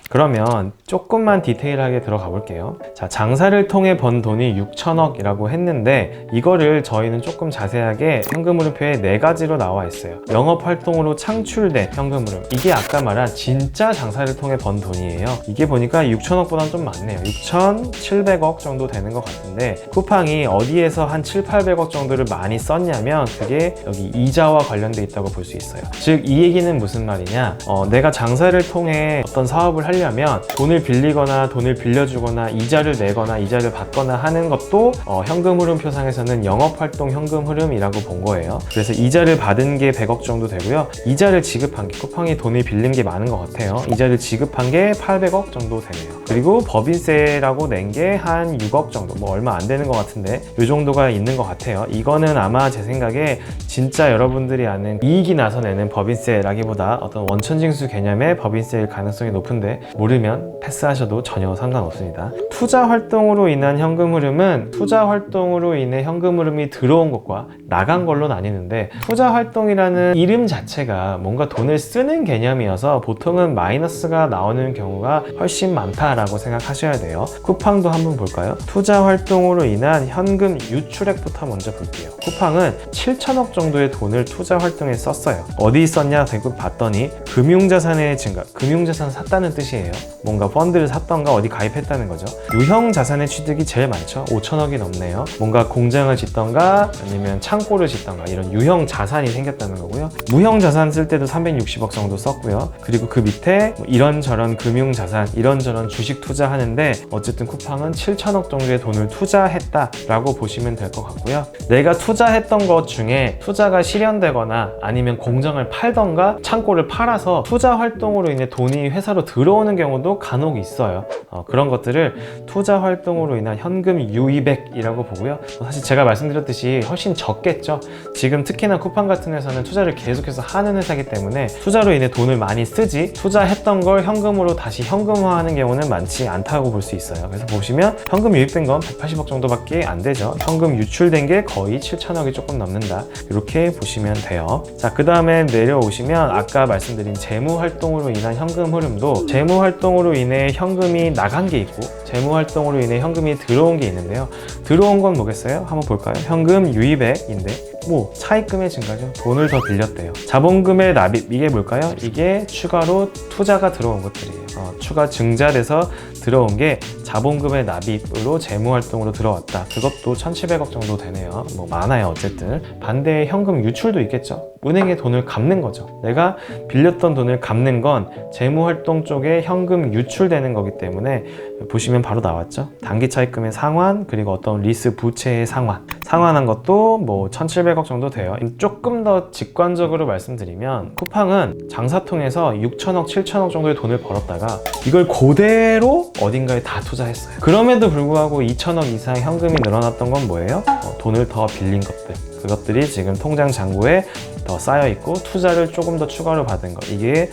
그러면 조금만 디테일하게 들어가 볼게요. 자, 장사를 통해 번 돈이 6천억이라고 했는데 이거를 저희는 조금 자세하게 현금 흐름표에 4가지로 나와 있어요. 영업활동으로 창출된 현금 흐름, 이게 아까 말한 진짜 장사를 통해 번 돈이에요. 이게 보니까 6천억보다는 좀 많네요. 6,700억 정도 되는 것 같은데, 쿠팡이 어디에서 한 7, 800억 정도를 많이 썼냐면 그게 여기 이자와 관련돼 있다고 볼 수 있어요. 즉 이 얘기는 무슨 말이냐, 내가 장사를 통해 어떤 사업을 하려면 돈을 빌리거나 돈을 빌려주거나 이자를 내거나 이자를 받거나 하는 것도 현금 흐름표상에서는 영업활동 현금 흐름이라고 본 거예요. 그래서 이자를 받은 게 100억 정도 되고요. 이자를 지급한 게, 쿠팡이 돈을 빌린 게 많은 것 같아요. 이자를 지급한 게 800억 정도 되네요. 그리고 법인세라고 낸 게 한 6억 정도, 뭐 얼마 안 되는 것 같은데 이 정도가 있는 것 같아요. 이거는 아마 제 생각에 진짜 여러분들이 아는 이익이 나서 내는 법인세라기보다 어떤 원천징수 개념의 법인세일 가능성이 높은데, 모르면 패스하셔도 전혀 상관없습니다. 투자 활동으로 인한 현금 흐름은 투자 활동으로 인해 현금 흐름이 들어온 것과 나간 걸로 나뉘는데, 투자 활동이라는 이름 자체가 뭔가 돈을 쓰는 개념이어서 보통은 마이너스가 나오는 경우가 훨씬 많다라고 생각하셔야 돼요. 쿠팡도 한번 볼까요? 투자 활동으로 인한 현금 유출액부터 먼저 볼게요. 쿠팡은 7천억 정도의 돈을 투자 활동에 썼어요. 어디 썼냐 대고 봤더니 금융자산의 증가, 금융자산 샀다는 뜻이에요. 뭔가 펀드를 샀던가 어디 가입했다는 거죠. 유형 자산의 취득이 제일 많죠. 5천억이 넘네요. 뭔가 공장을 짓던가 아니면 창고를 짓던가 이런 유형 자산이 생겼다는 거고요. 무형 자산 쓸 때도 360억 정도 썼고요. 그리고 그 밑에 이런저런 금융자산, 이런저런 주식 투자하는데 어쨌든 쿠팡은 7천억 정도의 돈을 투자했다라고 보시면 될 것 같고요. 내가 투자했던 것 중에 투자가 실현되거나 아니면 공장을 팔던가 창고를 팔아서 투자 활동으로 인해 돈이 회사로 들어오는 경우도 간혹 있어요. 그런 것들을 투자 활동으로 인한 현금 유입액이라고 보고요. 사실 제가 말씀드렸듯이 훨씬 적겠죠. 지금 특히나 쿠팡 같은 회사는 투자를 계속해서 하는 회사이기 때문에 투자로 인해 돈을 많이 쓰지, 투자했던 걸 현금으로 다시 현금화하는 경우는 많지 않다고 볼 수 있어요. 그래서 보시면 현금 유입된 건 180억 정도밖에 안 되죠. 현금 유출된 게 거의 7천억이 조금 넘는다, 이렇게 보시면 돼요. 자, 그 다음에 내려오시면 아까 말씀드린 재무활동으로 인한 현금 흐름도 재무활동으로 인해 현금이 나간 게 있고 재무활동으로 인해 현금이 들어온 게 있는데요. 들어온 건 뭐겠어요? 한번 볼까요? 현금 유입액인데 뭐 차입금의 증가죠. 돈을 더 빌렸대요. 자본금의 납입, 이게 뭘까요? 이게 추가로 투자가 들어온 것들이에요. 추가 증자돼서 들어온 게 자본금의 납입으로 재무활동으로 들어왔다. 그것도 1,700억 정도 되네요. 뭐 많아요. 어쨌든 반대에 현금 유출도 있겠죠. 은행에 돈을 갚는 거죠. 내가 빌렸던 돈을 갚는 건 재무활동 쪽에 현금 유출되는 거기 때문에 보시면 바로 나왔죠. 단기 차입금의 상환, 그리고 어떤 리스 부채의 상환한 것도 뭐 1,700억 정도 돼요. 조금 더 직관적으로 말씀드리면 쿠팡은 장사통에서 6천억, 7천억 정도의 돈을 벌었다가 이걸 그대로 어딘가에 다 투자했어요. 그럼에도 불구하고 2천억 이상 현금이 늘어났던 건 뭐예요? 돈을 더 빌린 것들. 그것들이 지금 통장 잔고에 더 쌓여 있고 투자를 조금 더 추가로 받은 것, 이게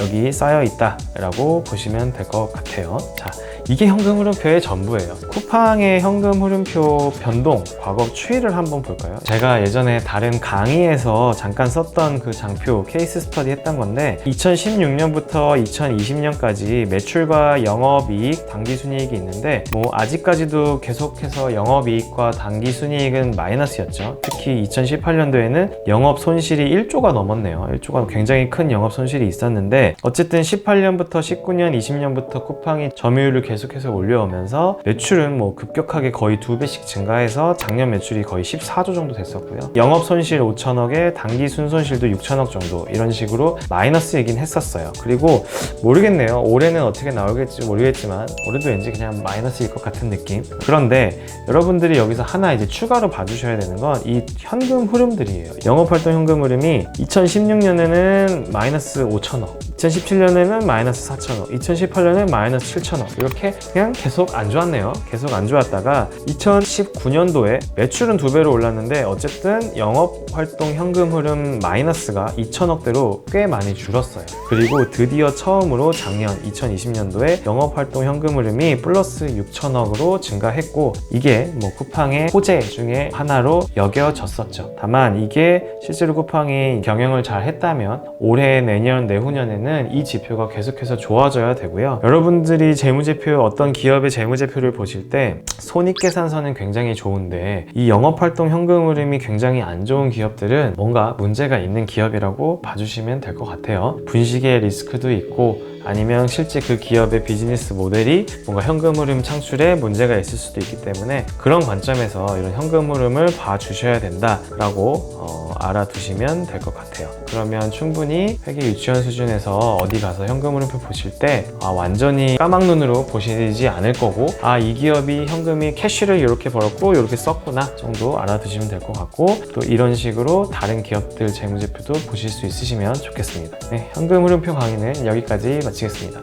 여기 쌓여 있다라고 보시면 될 것 같아요. 자, 이게 현금 흐름표의 전부예요. 쿠팡의 현금 흐름표 변동, 과거 추이를 한번 볼까요? 제가 예전에 다른 강의에서 잠깐 썼던 그 장표 케이스 스터디 했던 건데, 2016년부터 2020년까지 매출과 영업이익, 당기순이익이 있는데 뭐 아직까지도 계속해서 영업이익과 당기순이익은 마이너스였죠. 특히 2018년도에는 영업 손실이 1조가 넘었네요. 1조가 굉장히 큰 영업 손실이 있었는데, 어쨌든 18년부터 19년, 20년부터 쿠팡이 점유율을 계속해서 올려오면서 매출은 뭐 급격하게 거의 2배씩 증가해서 작년 매출이 거의 14조 정도 됐었고요. 영업 손실 5천억에 당기 순손실도 6천억 정도, 이런 식으로 마이너스이긴 했었어요. 그리고 모르겠네요. 올해는 어떻게 나올지 모르겠지만 올해도 왠지 그냥 마이너스일 것 같은 느낌. 그런데 여러분들이 여기서 하나 이제 추가로 봐주셔야 되는 건 이 현금 흐름들이에요. 영업활동 현금 흐름이 2016년에는 마이너스 5천억, 2017년에는 마이너스 4천억, 2018년에 마이너스 7천억, 이렇게 이렇게 그냥 계속 안 좋았네요. 계속 안 좋았다가 2019년도에 매출은 2배로 올랐는데 어쨌든 영업활동 현금 흐름 마이너스가 2천억대로 꽤 많이 줄었어요. 그리고 드디어 처음으로 작년 2020년도에 영업활동 현금 흐름이 플러스 6천억으로 증가했고, 이게 뭐 쿠팡의 호재 중에 하나로 여겨졌었죠. 다만 이게 실제로 쿠팡이 경영을 잘 했다면 올해, 내년, 내후년에는 이 지표가 계속해서 좋아져야 되고요. 여러분들이 재무제표, 어떤 기업의 재무제표를 보실 때 손익계산서는 굉장히 좋은데 이 영업활동 현금 흐름이 굉장히 안 좋은 기업들은 뭔가 문제가 있는 기업이라고 봐주시면 될 것 같아요. 분식의 리스크도 있고, 아니면 실제 그 기업의 비즈니스 모델이 뭔가 현금 흐름 창출에 문제가 있을 수도 있기 때문에 그런 관점에서 이런 현금 흐름을 봐주셔야 된다라고 알아두시면 될 것 같아요. 그러면 충분히 회계 유치원 수준에서 어디 가서 현금 흐름표 보실 때 완전히 까막눈으로 보시지 않을 거고, 이 기업이 현금이 캐시를 이렇게 벌었고 이렇게 썼구나 정도 알아두시면 될 것 같고, 또 이런 식으로 다른 기업들 재무제표도 보실 수 있으시면 좋겠습니다. 네, 현금 흐름표 강의는 여기까지 마치겠습니다.